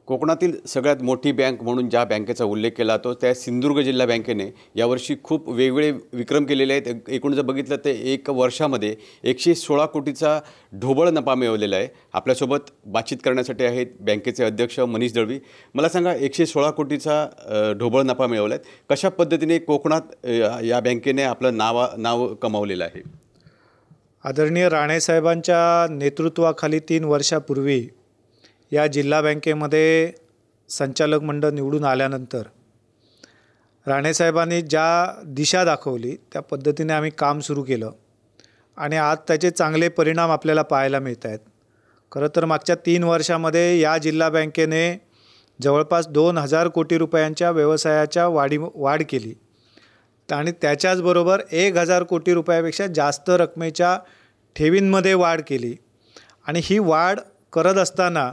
कोकणातील सगळ्यात मोठी बँक म्हणून ज्या बँकेचा उल्लेख केला तो त्या सिंधुदुर्ग जिल्हा बँकेने यावर्षी खूप वेगवेगळे विक्रम केलेले आहेत। एकूण जर बघितलं तर एक वर्षामध्ये 116 कोटीचा ढोबळ नफा मिळवलेला आहे। आपल्यासोबत बातचीत करण्यासाठी आहेत बँकेचे अध्यक्ष मनीष दळवी। मला सांगा 116 कोटीचा ढोबळ नफा मिळवला आहे, कशा पद्धतीने कोकणात या बँकेने आपलं नाव कमावलेलं आहे? आदरणीय राणे साहेबांच्या नेतृत्वाखाली 3 वर्षापूर्वी या जिल्हा बँकेमध्ये संचालक मंडळ निवडून आल्यानंतर राणे साहेबांनी ज्या दिशा दाखवली त्या पद्धतीने आम्ही काम सुरू केलं आणि आज त्याचे चांगले परिणाम आपल्याला पाहायला मिळत आहेत। खरं तर मागच्या 3 वर्षामध्ये या जिल्हा बँकेने जवळपास 2000 कोटी रुपयांच्या व्यवसायाच्या वाढ केली आणि त्याच्याचबरोबर 1000 कोटी रुपयापेक्षा जास्त रकमेच्या ठेवींमध्ये वाढ केली। आणि ही वाढ करत असताना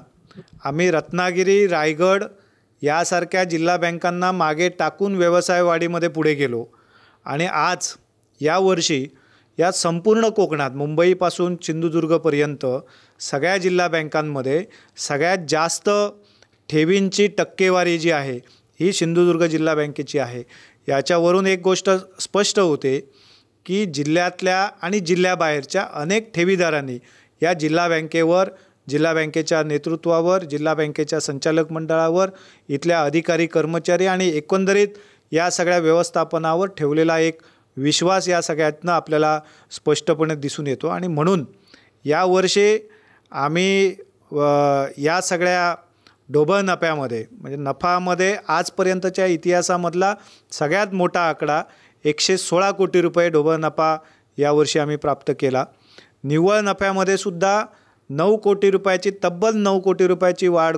आम्ही रत्नागिरी, रायगड यासारख्या जिल्हा बँकांना मागे टाकून व्यवसाय वाढीमध्ये पुढे गेलो आणि आज यावर्षी या संपूर्ण कोकणात मुंबईपासून सिंधुदुर्गपर्यंत सगळ्या जिल्हा बँकांमध्ये सगळ्यात जास्त ठेवींची टक्केवारी जी आहे ही सिंधुदुर्ग जिल्हा बँकेची आहे। याच्यावरून एक गोष्ट स्पष्ट होते की जिल्ह्यातल्या आणि जिल्ह्याबाहेरच्या अनेक ठेवीदारांनी या जिल्हा बँकेवर, जिल्हा बँकेच्या नेतृत्वावर, जिल्हा बँकेच्या संचालक मंडळावर, इथल्या अधिकारी कर्मचारी आणि एकंदरीत या सगळ्या व्यवस्थापनावर ठेवलेला एक विश्वास या सगळ्यातनं आपल्याला स्पष्टपणे दिसून येतो। आणि म्हणून यावर्षी आम्ही या सगळ्या ढोबळ नफ्यामध्ये म्हणजे नफामध्ये आजपर्यंतच्या इतिहासामधला सगळ्यात मोठा आकडा 116 कोटी रुपये ढोबळ नफा यावर्षी आम्ही प्राप्त केला। निव्वळ नफ्यामध्ये सुद्धा 9 कोटी रुपयाची तब्बल 9 कोटी रुपयाची वाढ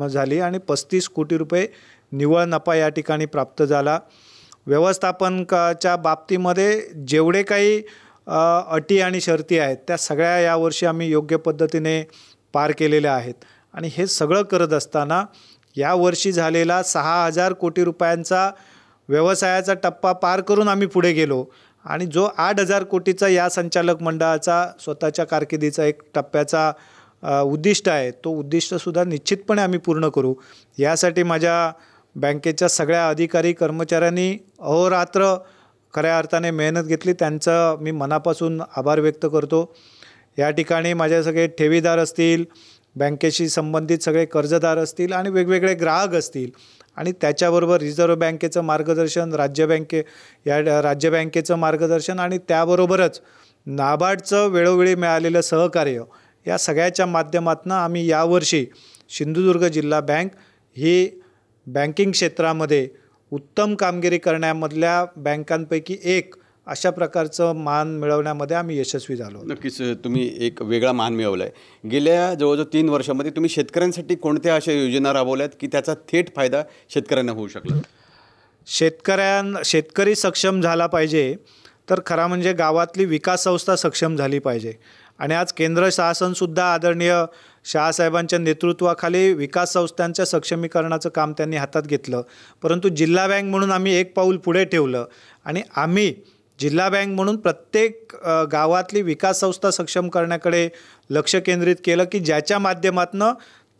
झाली आणि 35 कोटी रुपये निव्वळ नफा या ठिकाणी प्राप्त झाला। व्यवस्थापनाच्या बाबतीमध्ये जेवढे काही अटी आणि शर्ती आहेत त्या सगळ्या यावर्षी आम्ही योग्य पद्धतीने पार केलेल्या आहेत। आणि हे सगळं करत असताना यावर्षी झालेला 6000 कोटी रुपयांचा व्यवसायाचा टप्पा पार करून आम्ही पुढे गेलो आणि जो 8000 कोटीचा या संचालक मंडळाचा स्वतःच्या कारकिर्दीचा एक टप्प्याचा उद्दिष्ट आहे तो उद्दिष्टसुद्धा निश्चितपणे आम्ही पूर्ण करू। यासाठी माझ्या बँकेच्या सगळ्या अधिकारी कर्मचाऱ्यांनी अहोरात्र खऱ्या अर्थाने मेहनत घेतली, त्यांचं मी मनापासून आभार व्यक्त करतो। या ठिकाणी माझे सगळे ठेवीदार असतील, बँकेशी संबंधित सगळे कर्जदार असतील आणि वेगवेगळे ग्राहक असतील आणि त्याच्याबरोबर रिझर्व्ह बँकेचं मार्गदर्शन, राज्य बँकेचं मार्गदर्शन आणि त्याबरोबरच नाबार्डचं वेळोवेळी मिळालेलं सहकार्य या सगळ्याच्या माध्यमातून आम्ही यावर्षी सिंधुदुर्ग जिल्हा बँक ही बँकिंग क्षेत्रामध्ये उत्तम कामगिरी करण्यामधल्या बँकांपैकी एक अशा प्रकारचं मान मिळवण्यामध्ये आम्ही यशस्वी झालो। नक्कीच तुम्ही एक वेगळा मान मिळवला आहे। गेल्या जवळजवळ 3 वर्षामध्ये तुम्ही शेतकऱ्यांसाठी कोणत्या अशा योजना राबवल्यात की त्याचा थेट फायदा शेतकऱ्यांना होऊ शकला? शेतकरी सक्षम झाला पाहिजे तर खरा म्हणजे गावातली विकास संस्था सक्षम झाली पाहिजे। आणि आज केंद्र शासनसुद्धा आदरणीय शहासाहेबांच्या नेतृत्वाखाली विकास संस्थांच्या सक्षमीकरणाचं काम त्यांनी हातात घेतलं, परंतु जिल्हा बँक म्हणून आम्ही एक पाऊल पुढे ठेवलं आणि आम्ही जिल्हा बँक म्हणून प्रत्येक गावातली विकास संस्था सक्षम करण्याकडे लक्ष केंद्रित केलं की ज्याच्या माध्यमातून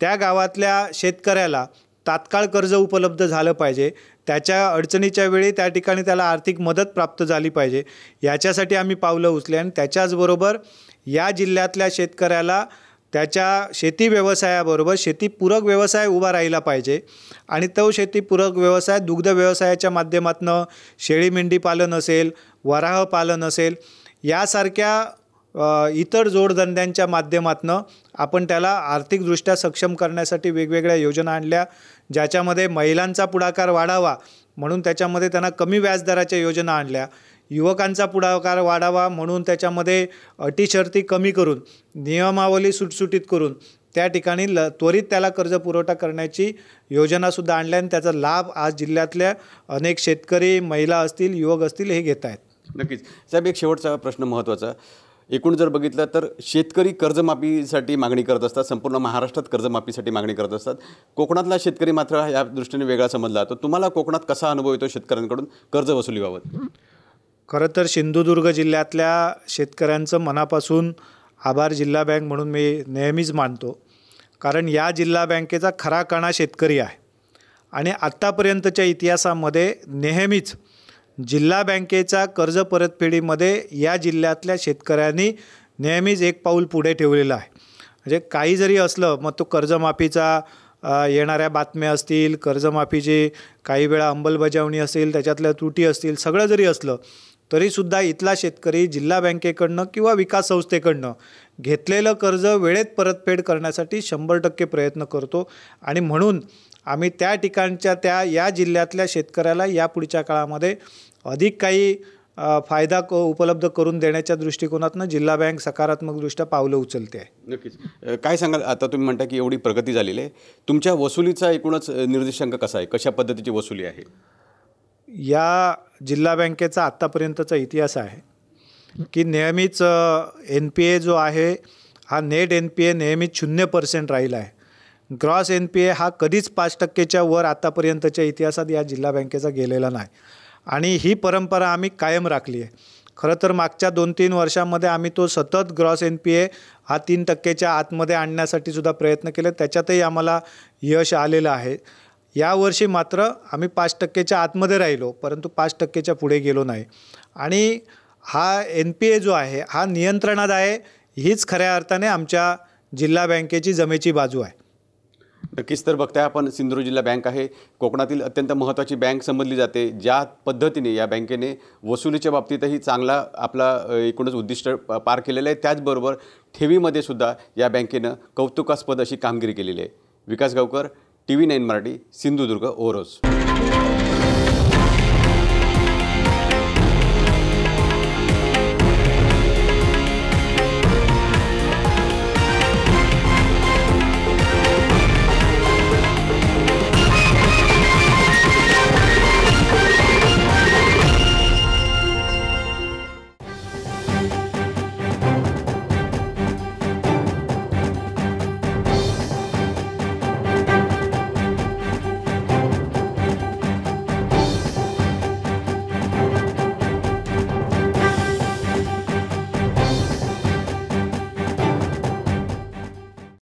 त्या गावातल्या शेतकऱ्याला तात्काळ कर्ज उपलब्ध झालं पाहिजे, त्याच्या अडचणीच्या वेळी त्या ठिकाणी त्याला आर्थिक मदत प्राप्त झाली पाहिजे। याच्यासाठी आम्ही पावलं उचलली आणि त्याच्याचबरोबर या जिल्ह्यातल्या शेतकऱ्याला त्याच्या शेती व्यवसायाबरोबर शेतीपूरक व्यवसाय उभा राहिला पाहिजे आणि तो शेतीपूरक व्यवसाय दुग्ध व्यवसायाच्या माध्यमातून शेळी मेंढी पालन असेल, वराह पालन असेल, यासारख्या इतर जोडधंद्यांच्या माध्यमातून आपण त्याला आर्थिकदृष्ट्या सक्षम करण्यासाठी वेगवेगळ्या योजना आणल्या, ज्याच्यामध्ये महिलांचा पुढाकार वाढावा म्हणून त्याच्यामध्ये त्यांना कमी व्याजदराच्या योजना आणल्या, युवकांचा पुढाकार वाढावा म्हणून त्याच्यामध्ये अटी शर्ती कमी करून, नियमावली सुटसुटीत करून त्या ठिकाणी त्वरित त्याला कर्ज पुरवठा करण्याची योजनासुद्धा आणल्या आणि त्याचा लाभ आज जिल्ह्यातल्या अनेक शेतकरी, महिला असतील, युवक असतील हे घेत आहेत। नक्कीच साहेब, एक शेवटचा प्रश्न महत्त्वाचा, एकूण जर बघितलं तर शेतकरी कर्जमाफीसाठी मागणी करत असतात, संपूर्ण महाराष्ट्रात कर्जमाफीसाठी मागणी करत असतात, कोकणातला शेतकरी मात्र या दृष्टीने वेगळा समजला जातो। तुम्हाला कोकणात कसा अनुभव येतो शेतकऱ्यांकडून कर्ज वसुलीबाबत? खरं तर सिंधुदुर्ग जिल्ह्यातल्या शेतकऱ्यांचं मनापासून आभार जिल्हा बँक म्हणून मी नेहमीच मानतो, कारण या जिल्हा बँकेचा खरा कणा शेतकरी आहे आणि आत्तापर्यंतच्या इतिहासामध्ये नेहमीच जिल्हा बँकेच्या कर्ज परतफेडीमध्ये या जिल्ह्यातल्या शेतकऱ्यांनी नेहमीच एक पाऊल पुढे ठेवलेलं आहे. म्हणजे काही जरी असलं, मग तो कर्जमाफीचा येणाऱ्या बातम्या असतील, कर्जमाफीची काही वेळा अंमलबजावणी असेल, त्याच्यातल्या त्रुटी असतील, सगळं जरी असलं तरीसुद्धा इथला शेतकरी जिल्हा बँकेकडनं किंवा विकास संस्थेकडनं घेतलेलं कर्ज वेळेत परतफेड करण्यासाठी 100% प्रयत्न करतो. आणि म्हणून आम्ही त्या ठिकाणच्या या जिल्ह्यातल्या शेतकऱ्याला यापुढच्या काळामध्ये अधिक काही फायदा उपलब्ध करून देण्याच्या दृष्टिकोनातून जिल्हा बँक सकारात्मकदृष्ट्या पावलं उचलते आहे. नक्कीच. काय सांगाल, आता तुम्ही म्हणता की एवढी प्रगती झालेली आहे, तुमच्या वसुलीचा एकूणच निर्देशांक कसा आहे, कशा पद्धतीची वसुली आहे? या जिल्हा बँकेचा आत्तापर्यंतचा इतिहास आहे की नेहमीच NPA जो आहे हा नेट NPA नेहमीच 0% राहिला आहे. ग्रॉस NPA हा कधीच 5%च्या वर आतापर्यंतच्या इतिहासात या जिल्हा बँकेचा गेलेला नाही आणि ही परंपरा आम्ही कायम राखली आहे. खरं तर मागच्या 2-3 वर्षांमध्ये आम्ही तो सतत ग्रॉस NPA हा 3%च्या आतमध्ये आणण्यासाठी सुद्धा प्रयत्न केले, त्याच्यातही आम्हाला यश आलेलं आहे. यावर्षी मात्र आम्ही 5%च्या आतमध्ये राहिलो, परंतु 5%च्या पुढे गेलो नाही. आणि हा NPA जो आहे हा नियंत्रणात आहे, हीच खऱ्या अर्थाने आमच्या जिल्हा बँकेची जमेची बाजू आहे. नक्कीच. तर बघताय आपण, सिंधुदुर्ग जिल्हा बँक आहे, कोकणातील अत्यंत महत्त्वाची बँक समजली जाते. ज्या पद्धतीने या बँकेने वसुलीच्या बाबतीतही चांगला आपला एकूणच उद्दिष्ट पार केलेलं आहे, त्याचबरोबर ठेवीमध्ये सुद्धा या बँकेनं कौतुकास्पद अशी कामगिरी केलेली आहे. विकास गावकर, TV9 मराठी, सिंधुदुर्ग, ओरोस.